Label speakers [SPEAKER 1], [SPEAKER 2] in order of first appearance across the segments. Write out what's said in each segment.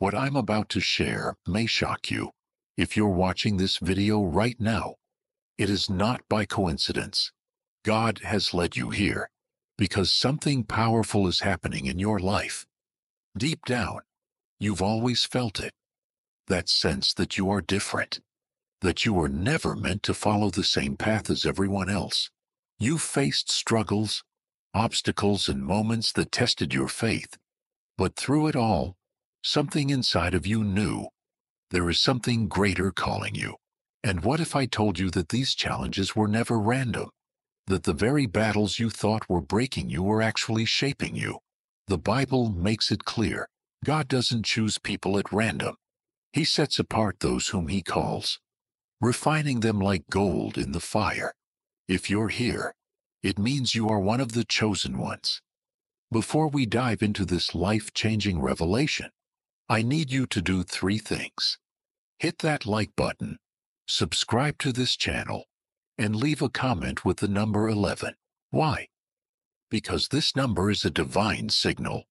[SPEAKER 1] What I'm about to share may shock you. If you're watching this video right now, it is not by coincidence. God has led you here because something powerful is happening in your life. Deep down, you've always felt it. That sense that you are different, that you were never meant to follow the same path as everyone else. You faced struggles, obstacles, and moments that tested your faith. But through it all, something inside of you knew there is something greater calling you. And what if I told you that these challenges were never random? That the very battles you thought were breaking you were actually shaping you? The Bible makes it clear. God doesn't choose people at random. He sets apart those whom He calls, refining them like gold in the fire. If you're here, it means you are one of the chosen ones. Before we dive into this life-changing revelation, I need you to do 3 things. Hit that like button, subscribe to this channel, and leave a comment with the number 11. Why? Because this number is a divine signal.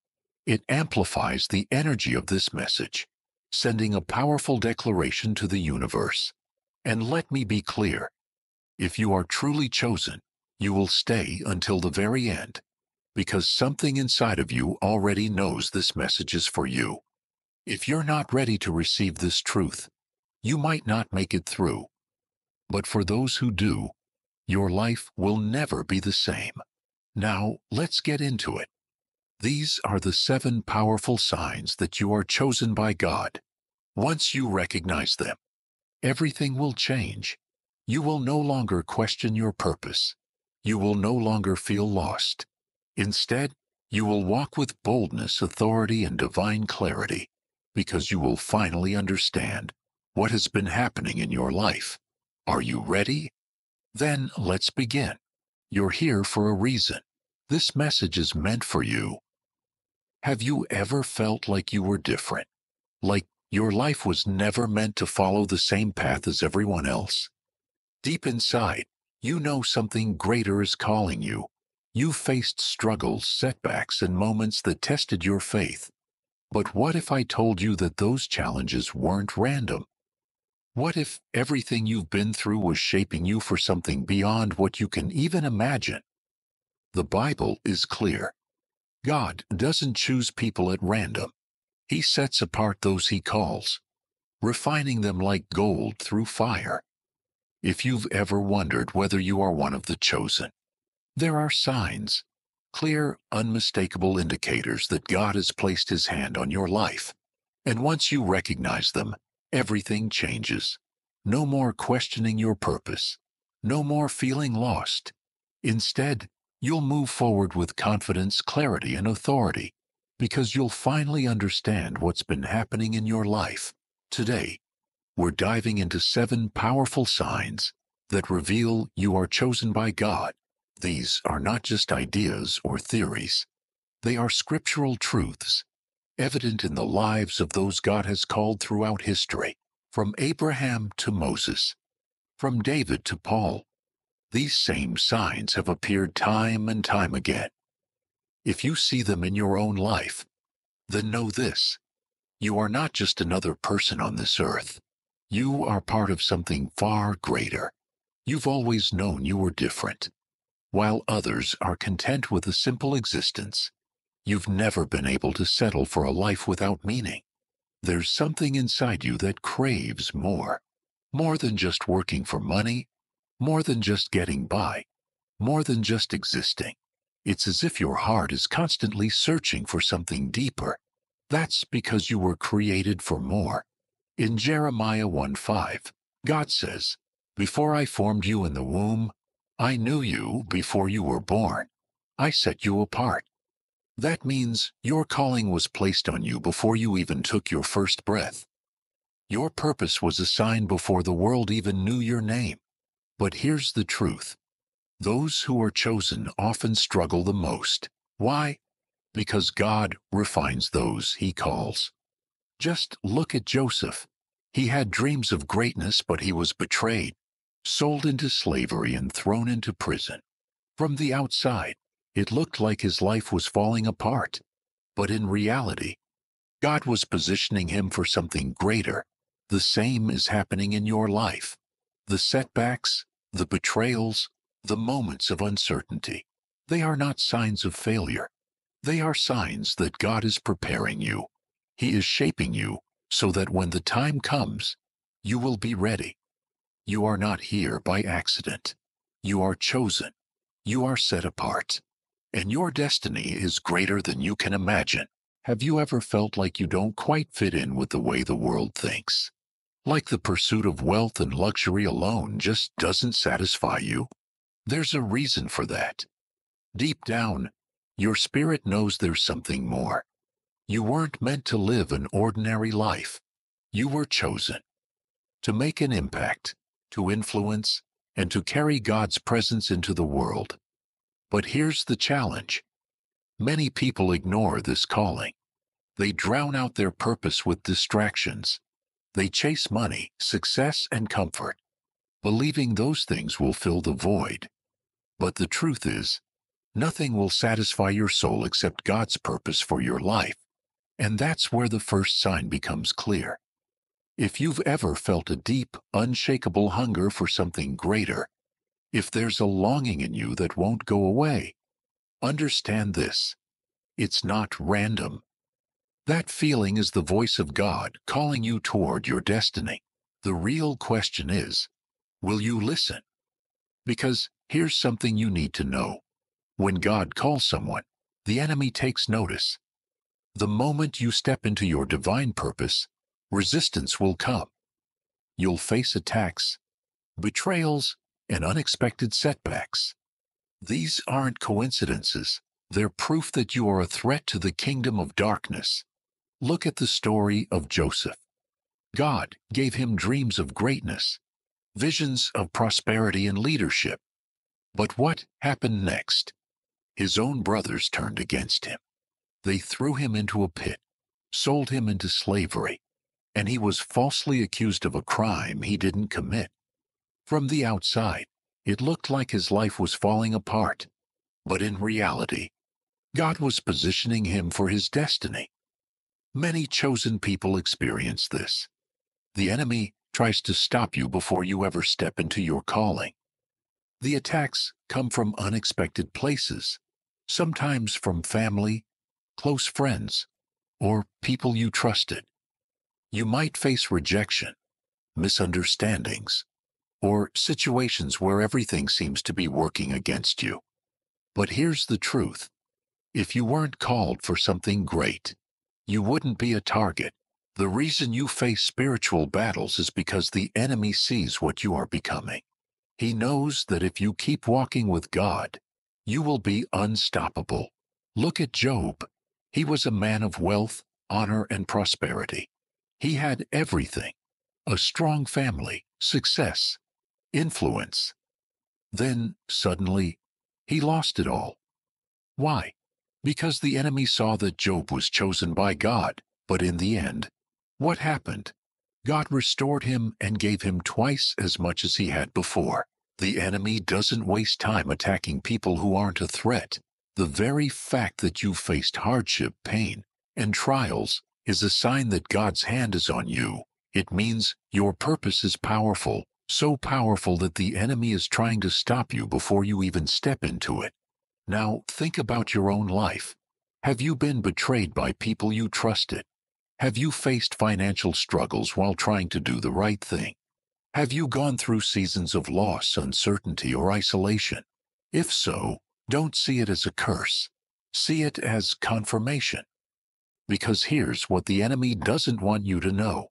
[SPEAKER 1] It amplifies the energy of this message, sending a powerful declaration to the universe. And let me be clear, if you are truly chosen, you will stay until the very end, because something inside of you already knows this message is for you. If you're not ready to receive this truth, you might not make it through. But for those who do, your life will never be the same. Now, let's get into it. These are the 7 powerful signs that you are chosen by God. Once you recognize them, everything will change. You will no longer question your purpose. You will no longer feel lost. Instead, you will walk with boldness, authority, and divine clarity, because you will finally understand what has been happening in your life. Are you ready? Then let's begin. You're here for a reason. This message is meant for you. Have you ever felt like you were different? Like your life was never meant to follow the same path as everyone else? Deep inside, you know something greater is calling you. You faced struggles, setbacks, and moments that tested your faith. But what if I told you that those challenges weren't random? What if everything you've been through was shaping you for something beyond what you can even imagine? The Bible is clear. God doesn't choose people at random. He sets apart those He calls, refining them like gold through fire. If you've ever wondered whether you are one of the chosen, there are signs, clear, unmistakable indicators that God has placed His hand on your life. And once you recognize them, everything changes. No more questioning your purpose. No more feeling lost. Instead, you'll move forward with confidence, clarity, and authority, because you'll finally understand what's been happening in your life. Today, we're diving into 7 powerful signs that reveal you are chosen by God. These are not just ideas or theories. They are scriptural truths, evident in the lives of those God has called throughout history, from Abraham to Moses, from David to Paul. These same signs have appeared time and time again. If you see them in your own life, then know this: you are not just another person on this earth. You are part of something far greater. You've always known you were different. While others are content with a simple existence, you've never been able to settle for a life without meaning. There's something inside you that craves more. More than just working for money, more than just getting by, more than just existing. It's as if your heart is constantly searching for something deeper. That's because you were created for more. In Jeremiah 1:5, God says, "Before I formed you in the womb, I knew you. Before you were born, I set you apart." That means your calling was placed on you before you even took your first breath. Your purpose was assigned before the world even knew your name. But here's the truth. Those who are chosen often struggle the most. Why? Because God refines those He calls. Just look at Joseph. He had dreams of greatness, but he was betrayed, sold into slavery, and thrown into prison. From the outside, it looked like his life was falling apart. But in reality, God was positioning him for something greater. The same is happening in your life. The setbacks, the betrayals, the moments of uncertainty, they are not signs of failure. They are signs that God is preparing you. He is shaping you so that when the time comes, you will be ready. You are not here by accident. You are chosen. You are set apart. And your destiny is greater than you can imagine. Have you ever felt like you don't quite fit in with the way the world thinks? Like the pursuit of wealth and luxury alone just doesn't satisfy you? There's a reason for that. Deep down, your spirit knows there's something more. You weren't meant to live an ordinary life. You were chosen to make an impact, to influence, and to carry God's presence into the world. But here's the challenge. Many people ignore this calling. They drown out their purpose with distractions. They chase money, success, and comfort, believing those things will fill the void. But the truth is, nothing will satisfy your soul except God's purpose for your life. And that's where the first sign becomes clear. If you've ever felt a deep, unshakable hunger for something greater, if there's a longing in you that won't go away, understand this. It's not random. That feeling is the voice of God calling you toward your destiny. The real question is, will you listen? Because here's something you need to know. When God calls someone, the enemy takes notice. The moment you step into your divine purpose, resistance will come. You'll face attacks, betrayals, and unexpected setbacks. These aren't coincidences. They're proof that you are a threat to the kingdom of darkness. Look at the story of Joseph. God gave him dreams of greatness, visions of prosperity and leadership. But what happened next? His own brothers turned against him. They threw him into a pit, sold him into slavery, and he was falsely accused of a crime he didn't commit. From the outside, it looked like his life was falling apart, but in reality, God was positioning him for his destiny. Many chosen people experience this. The enemy tries to stop you before you ever step into your calling. The attacks come from unexpected places, sometimes from family, close friends, or people you trusted. You might face rejection, misunderstandings, or situations where everything seems to be working against you. But here's the truth. If you weren't called for something great, you wouldn't be a target. The reason you face spiritual battles is because the enemy sees what you are becoming. He knows that if you keep walking with God, you will be unstoppable. Look at Job. He was a man of wealth, honor, and prosperity. He had everything: a strong family, success, influence. Then, suddenly, he lost it all. Why? Because the enemy saw that Job was chosen by God. But in the end, what happened? God restored him and gave him twice as much as he had before. The enemy doesn't waste time attacking people who aren't a threat. The very fact that you faced hardship, pain, and trials is a sign that God's hand is on you. It means your purpose is powerful, so powerful that the enemy is trying to stop you before you even step into it. Now, think about your own life. Have you been betrayed by people you trusted? Have you faced financial struggles while trying to do the right thing? Have you gone through seasons of loss, uncertainty, or isolation? If so, don't see it as a curse. See it as confirmation. Because here's what the enemy doesn't want you to know.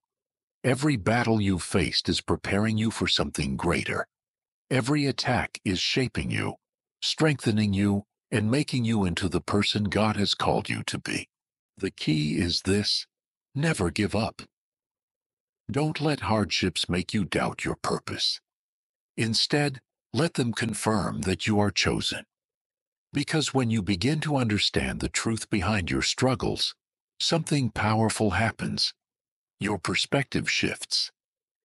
[SPEAKER 1] Every battle you've faced is preparing you for something greater. Every attack is shaping you, strengthening you, and making you into the person God has called you to be. The key is this: never give up. Don't let hardships make you doubt your purpose. Instead, let them confirm that you are chosen. Because when you begin to understand the truth behind your struggles, something powerful happens. Your perspective shifts.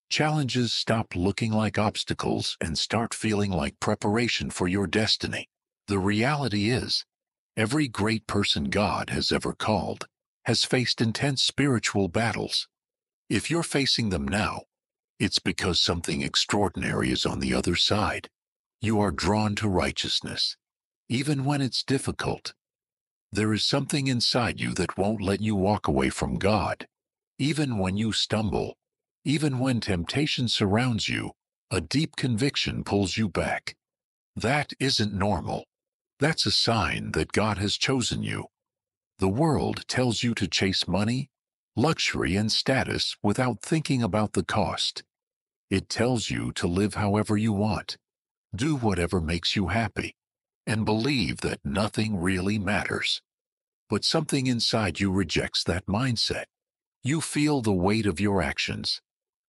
[SPEAKER 1] Challenges stop looking like obstacles and start feeling like preparation for your destiny. The reality is, every great person God has ever called has faced intense spiritual battles. If you're facing them now, it's because something extraordinary is on the other side. You are drawn to righteousness, even when it's difficult. There is something inside you that won't let you walk away from God. Even when you stumble, even when temptation surrounds you, a deep conviction pulls you back. That isn't normal. That's a sign that God has chosen you. The world tells you to chase money, luxury, and status without thinking about the cost. It tells you to live however you want, do whatever makes you happy, and believe that nothing really matters. But something inside you rejects that mindset. You feel the weight of your actions.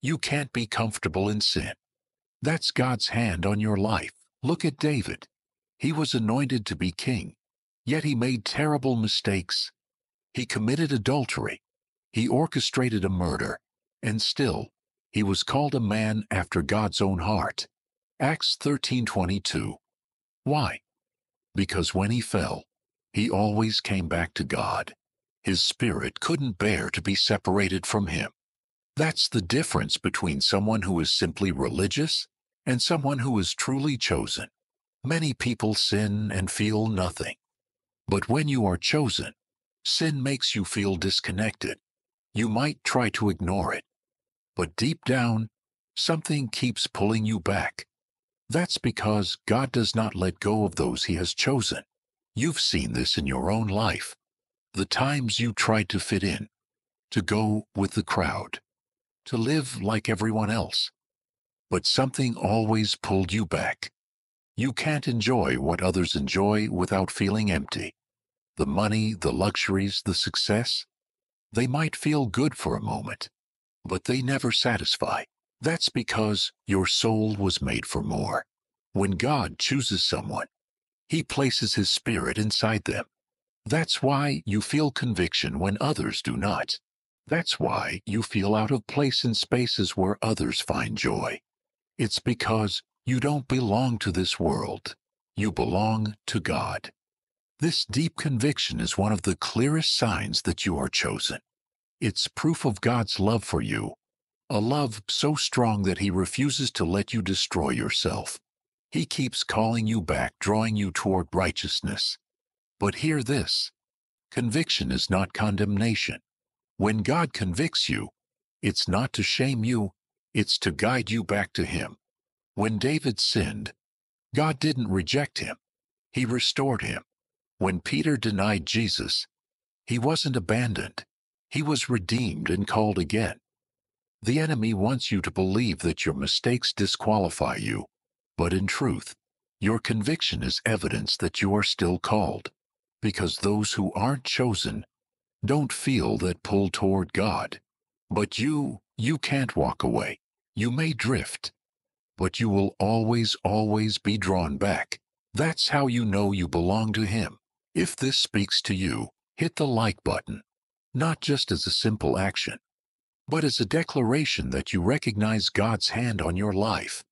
[SPEAKER 1] You can't be comfortable in sin. That's God's hand on your life. Look at David. He was anointed to be king, yet he made terrible mistakes. He committed adultery. He orchestrated a murder, and still, he was called a man after God's own heart. Acts 13:22. Why? Because when he fell, he always came back to God. His spirit couldn't bear to be separated from him. That's the difference between someone who is simply religious and someone who is truly chosen. Many people sin and feel nothing. But when you are chosen, sin makes you feel disconnected. You might try to ignore it, but deep down, something keeps pulling you back. That's because God does not let go of those he has chosen. You've seen this in your own life. The times you tried to fit in, to go with the crowd, to live like everyone else. But something always pulled you back. You can't enjoy what others enjoy without feeling empty. The money, the luxuries, the success, they might feel good for a moment, but they never satisfy. That's because your soul was made for more. When God chooses someone, he places his spirit inside them. That's why you feel conviction when others do not. That's why you feel out of place in spaces where others find joy. It's because you don't belong to this world. You belong to God. This deep conviction is one of the clearest signs that you are chosen. It's proof of God's love for you, a love so strong that he refuses to let you destroy yourself. He keeps calling you back, drawing you toward righteousness. But hear this, conviction is not condemnation. When God convicts you, it's not to shame you, it's to guide you back to him. When David sinned, God didn't reject him, he restored him. When Peter denied Jesus, he wasn't abandoned, he was redeemed and called again. The enemy wants you to believe that your mistakes disqualify you, but in truth, your conviction is evidence that you are still called, because those who aren't chosen don't feel that pull toward God. But you can't walk away. You may drift, but you will always be drawn back. That's how you know you belong to him. If this speaks to you, hit the like button, not just as a simple action, but as a declaration that you recognize God's hand on your life.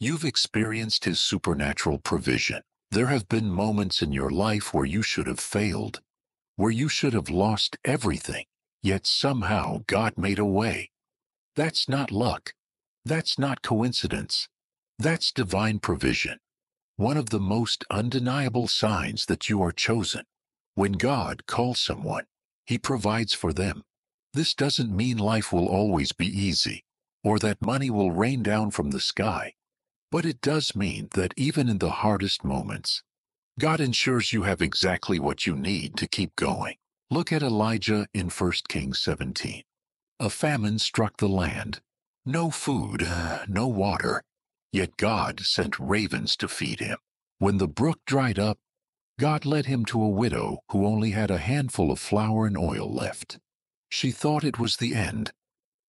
[SPEAKER 1] You've experienced his supernatural provision. There have been moments in your life where you should have failed, where you should have lost everything, yet somehow God made a way. That's not luck. That's not coincidence. That's divine provision. One of the most undeniable signs that you are chosen. When God calls someone, he provides for them. This doesn't mean life will always be easy, or that money will rain down from the sky. But it does mean that even in the hardest moments, God ensures you have exactly what you need to keep going. Look at Elijah in 1 Kings 17. A famine struck the land. No food, no water. Yet God sent ravens to feed him. When the brook dried up, God led him to a widow who only had a handful of flour and oil left. She thought it was the end,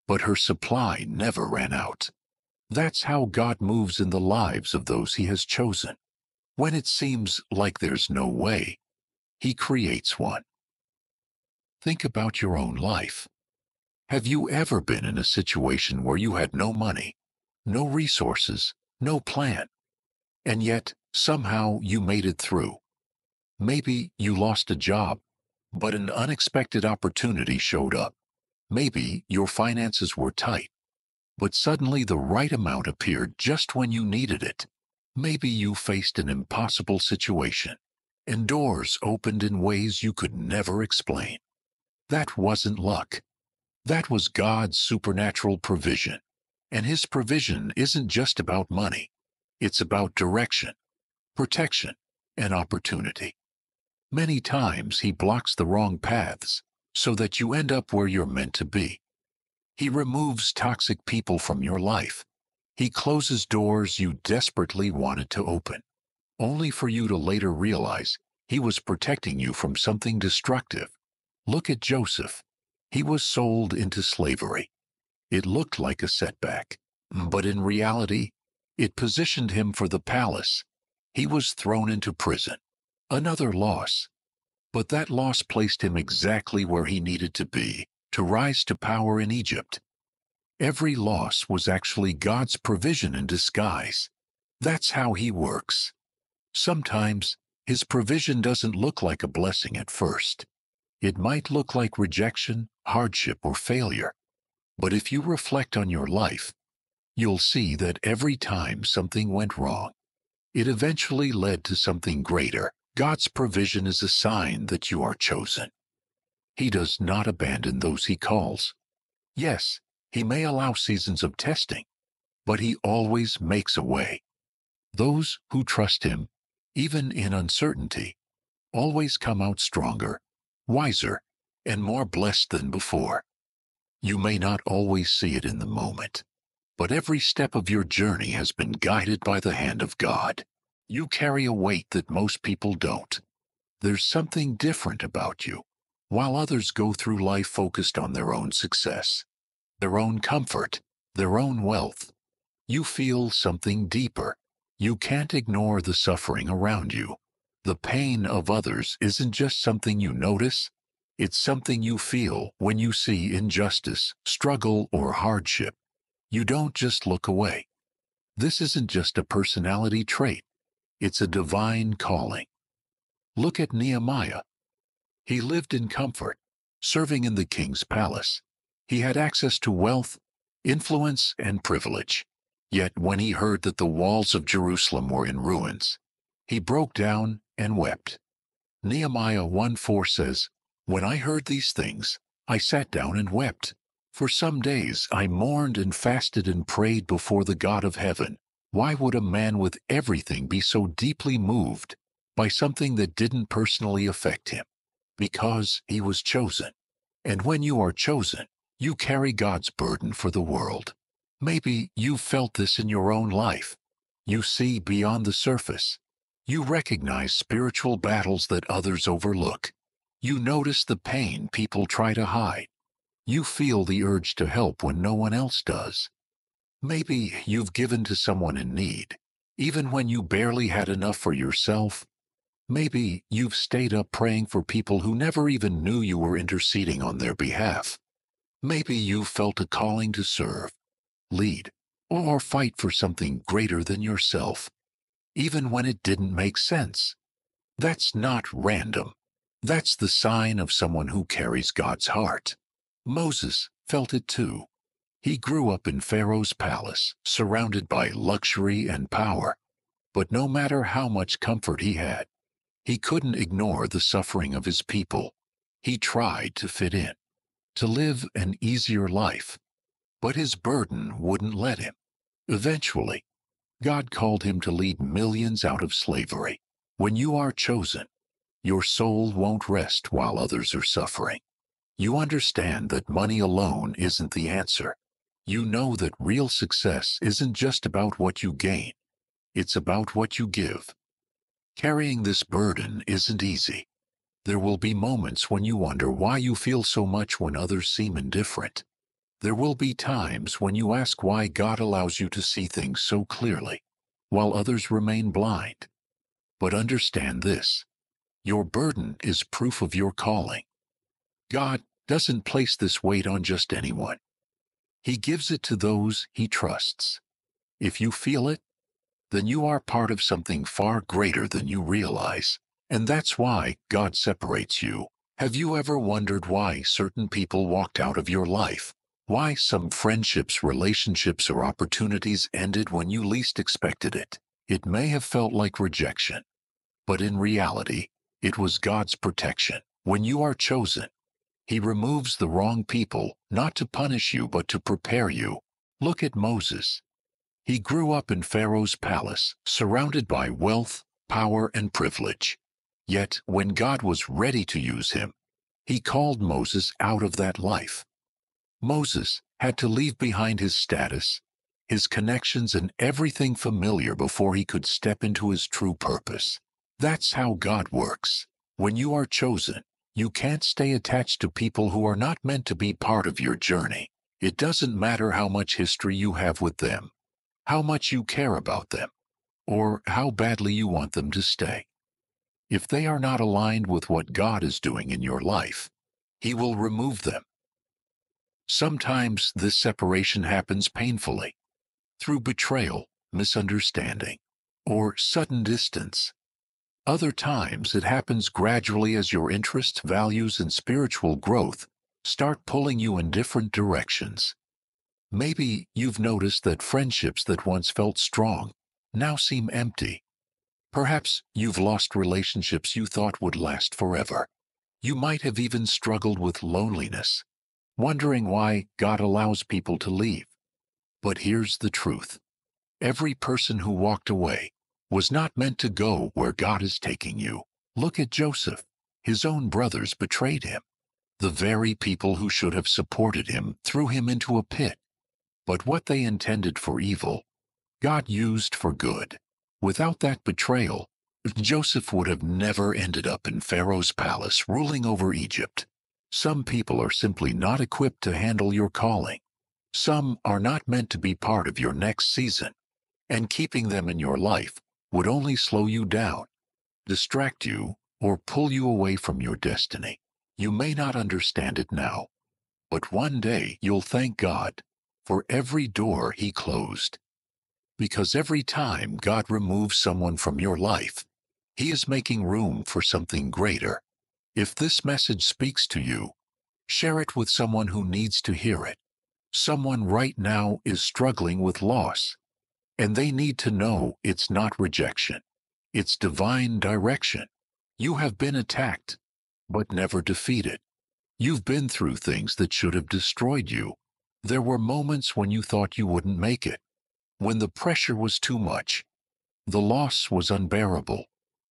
[SPEAKER 1] but her supply never ran out. That's how God moves in the lives of those he has chosen. When it seems like there's no way, he creates one. Think about your own life. Have you ever been in a situation where you had no money, no resources, no plan, and yet somehow you made it through? Maybe you lost a job, But an unexpected opportunity showed up. Maybe your finances were tight, but suddenly the right amount appeared just when you needed it. Maybe you faced an impossible situation, and doors opened in ways you could never explain. That wasn't luck. That was God's supernatural provision. And His provision isn't just about money. It's about direction, protection, and opportunity. Many times He blocks the wrong paths so that you end up where you're meant to be. He removes toxic people from your life. He closes doors you desperately wanted to open, only for you to later realize He was protecting you from something destructive. Look at Joseph. He was sold into slavery. It looked like a setback, but in reality, it positioned him for the palace. He was thrown into prison. Another loss. But that loss placed him exactly where he needed to be, to rise to power in Egypt. Every loss was actually God's provision in disguise. That's how He works. Sometimes, His provision doesn't look like a blessing at first. It might look like rejection, hardship, or failure. But if you reflect on your life, you'll see that every time something went wrong, it eventually led to something greater. God's provision is a sign that you are chosen. He does not abandon those He calls. Yes, He may allow seasons of testing, but He always makes a way. Those who trust Him, even in uncertainty, always come out stronger, wiser, and more blessed than before. You may not always see it in the moment, but every step of your journey has been guided by the hand of God. You carry a weight that most people don't. There's something different about you. While others go through life focused on their own success, their own comfort, their own wealth, you feel something deeper. You can't ignore the suffering around you. The pain of others isn't just something you notice. It's something you feel when you see injustice, struggle, or hardship. You don't just look away. This isn't just a personality trait. It's a divine calling. Look at Nehemiah. He lived in comfort, serving in the king's palace. He had access to wealth, influence, and privilege. Yet when he heard that the walls of Jerusalem were in ruins, he broke down and wept. Nehemiah 1:4 says, "When I heard these things, I sat down and wept. For some days I mourned and fasted and prayed before the God of heaven." Why would a man with everything be so deeply moved by something that didn't personally affect him? Because he was chosen. And when you are chosen, you carry God's burden for the world. Maybe you've felt this in your own life. You see beyond the surface. You recognize spiritual battles that others overlook. You notice the pain people try to hide. You feel the urge to help when no one else does. Maybe you've given to someone in need, even when you barely had enough for yourself. Maybe you've stayed up praying for people who never even knew you were interceding on their behalf. Maybe you've felt a calling to serve, lead, or fight for something greater than yourself, even when it didn't make sense. That's not random. That's the sign of someone who carries God's heart. Moses felt it too. He grew up in Pharaoh's palace, surrounded by luxury and power. But no matter how much comfort he had, he couldn't ignore the suffering of his people. He tried to fit in, to live an easier life. But his burden wouldn't let him. Eventually, God called him to lead millions out of slavery. When you are chosen, your soul won't rest while others are suffering. You understand that money alone isn't the answer. You know that real success isn't just about what you gain. It's about what you give. Carrying this burden isn't easy. There will be moments when you wonder why you feel so much when others seem indifferent. There will be times when you ask why God allows you to see things so clearly, while others remain blind. But understand this: your burden is proof of your calling. God doesn't place this weight on just anyone. He gives it to those He trusts. If you feel it, then you are part of something far greater than you realize. And that's why God separates you Have you ever wondered why certain people walked out of your life? Why some friendships, relationships, or opportunities ended when you least expected it? It may have felt like rejection, but in reality, it was God's protection. When you are chosen, He removes the wrong people, not to punish you, but to prepare you. Look at Moses. He grew up in Pharaoh's palace, surrounded by wealth, power, and privilege. Yet, when God was ready to use him, He called Moses out of that life. Moses had to leave behind his status, his connections, and everything familiar before he could step into his true purpose. That's how God works. When you are chosen, you can't stay attached to people who are not meant to be part of your journey. It doesn't matter how much history you have with them, how much you care about them, or how badly you want them to stay. If they are not aligned with what God is doing in your life, He will remove them. Sometimes this separation happens painfully, through betrayal, misunderstanding, or sudden distance. Other times it happens gradually as your interests, values, and spiritual growth start pulling you in different directions. Maybe you've noticed that friendships that once felt strong now seem empty. Perhaps you've lost relationships you thought would last forever. You might have even struggled with loneliness, wondering why God allows people to leave. But here's the truth. Every person who walked away was not meant to go where God is taking you. Look at Joseph. His own brothers betrayed him. The very people who should have supported him threw him into a pit. But what they intended for evil, God used for good. Without that betrayal, Joseph would have never ended up in Pharaoh's palace ruling over Egypt. Some people are simply not equipped to handle your calling. Some are not meant to be part of your next season, and keeping them in your life would only slow you down, distract you, or pull you away from your destiny. You may not understand it now, but one day you'll thank God for every door He closed. Because every time God removes someone from your life, He is making room for something greater. If this message speaks to you, share it with someone who needs to hear it. Someone right now is struggling with loss, and they need to know it's not rejection. It's divine direction. You have been attacked, but never defeated. You've been through things that should have destroyed you. There were moments when you thought you wouldn't make it, when the pressure was too much, the loss was unbearable,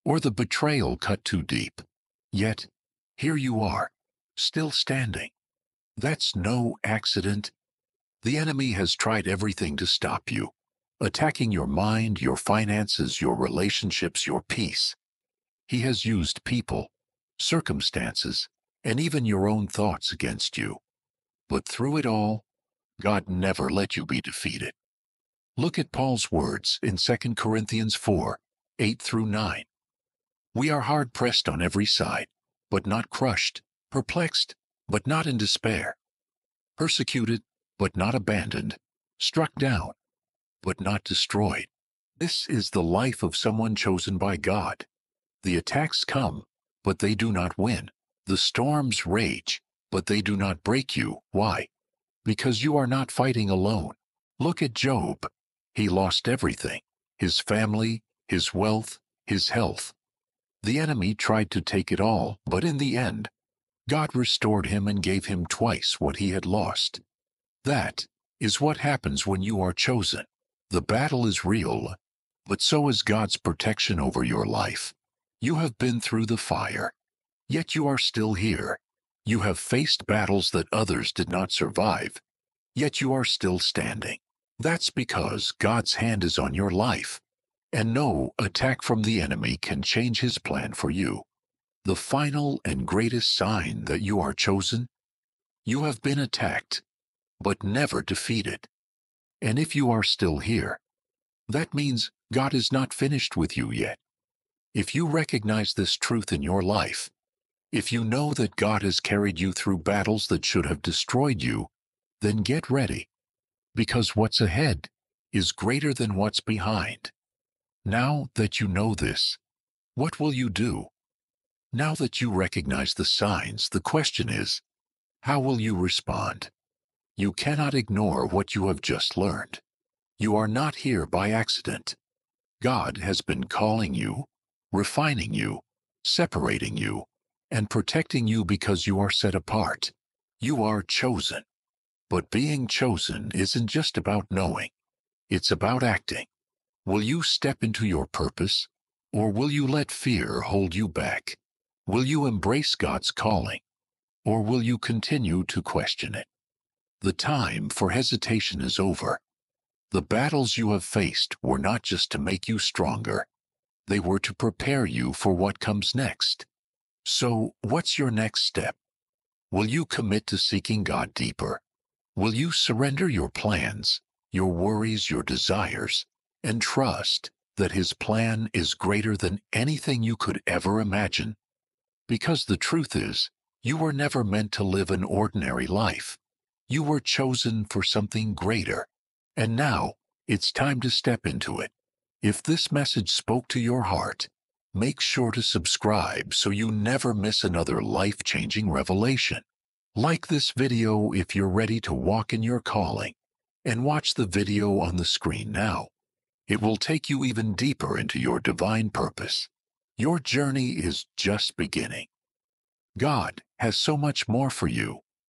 [SPEAKER 1] or the betrayal cut too deep. Yet, here you are, still standing. That's no accident. The enemy has tried everything to stop you, attacking your mind, your finances, your relationships, your peace. He has used people, circumstances, and even your own thoughts against you. But through it all, God never let you be defeated. Look at Paul's words in 2 Corinthians 4:8-9. We are hard-pressed on every side, but not crushed, perplexed, but not in despair, persecuted, but not abandoned, struck down, but not destroyed. This is the life of someone chosen by God. The attacks come, but they do not win. The storms rage, but they do not break you. Why? Because you are not fighting alone. Look at Job. He lost everything: his family, his wealth, his health. The enemy tried to take it all, but in the end, God restored him and gave him twice what he had lost. That is what happens when you are chosen. The battle is real, but so is God's protection over your life. You have been through the fire, yet you are still here. You have faced battles that others did not survive, yet you are still standing. That's because God's hand is on your life, and no attack from the enemy can change His plan for you. The final and greatest sign that you are chosen: you have been attacked, but never defeated. And if you are still here, that means God is not finished with you yet. If you recognize this truth in your life, if you know that God has carried you through battles that should have destroyed you, then get ready, because what's ahead is greater than what's behind. Now that you know this, what will you do? Now that you recognize the signs, the question is, how will you respond? You cannot ignore what you have just learned. You are not here by accident. God has been calling you, refining you, separating you, and protecting you because you are set apart. You are chosen. But being chosen isn't just about knowing. It's about acting. Will you step into your purpose, or will you let fear hold you back? Will you embrace God's calling, or will you continue to question it? The time for hesitation is over. The battles you have faced were not just to make you stronger. They were to prepare you for what comes next. So, what's your next step? Will you commit to seeking God deeper? Will you surrender your plans, your worries, your desires, and trust that His plan is greater than anything you could ever imagine? Because the truth is, you were never meant to live an ordinary life. You were chosen for something greater. And now, it's time to step into it. If this message spoke to your heart, make sure to subscribe so you never miss another life-changing revelation. Like this video if you're ready to walk in your calling, and watch the video on the screen now. It will take you even deeper into your divine purpose. Your journey is just beginning. God has so much more for you.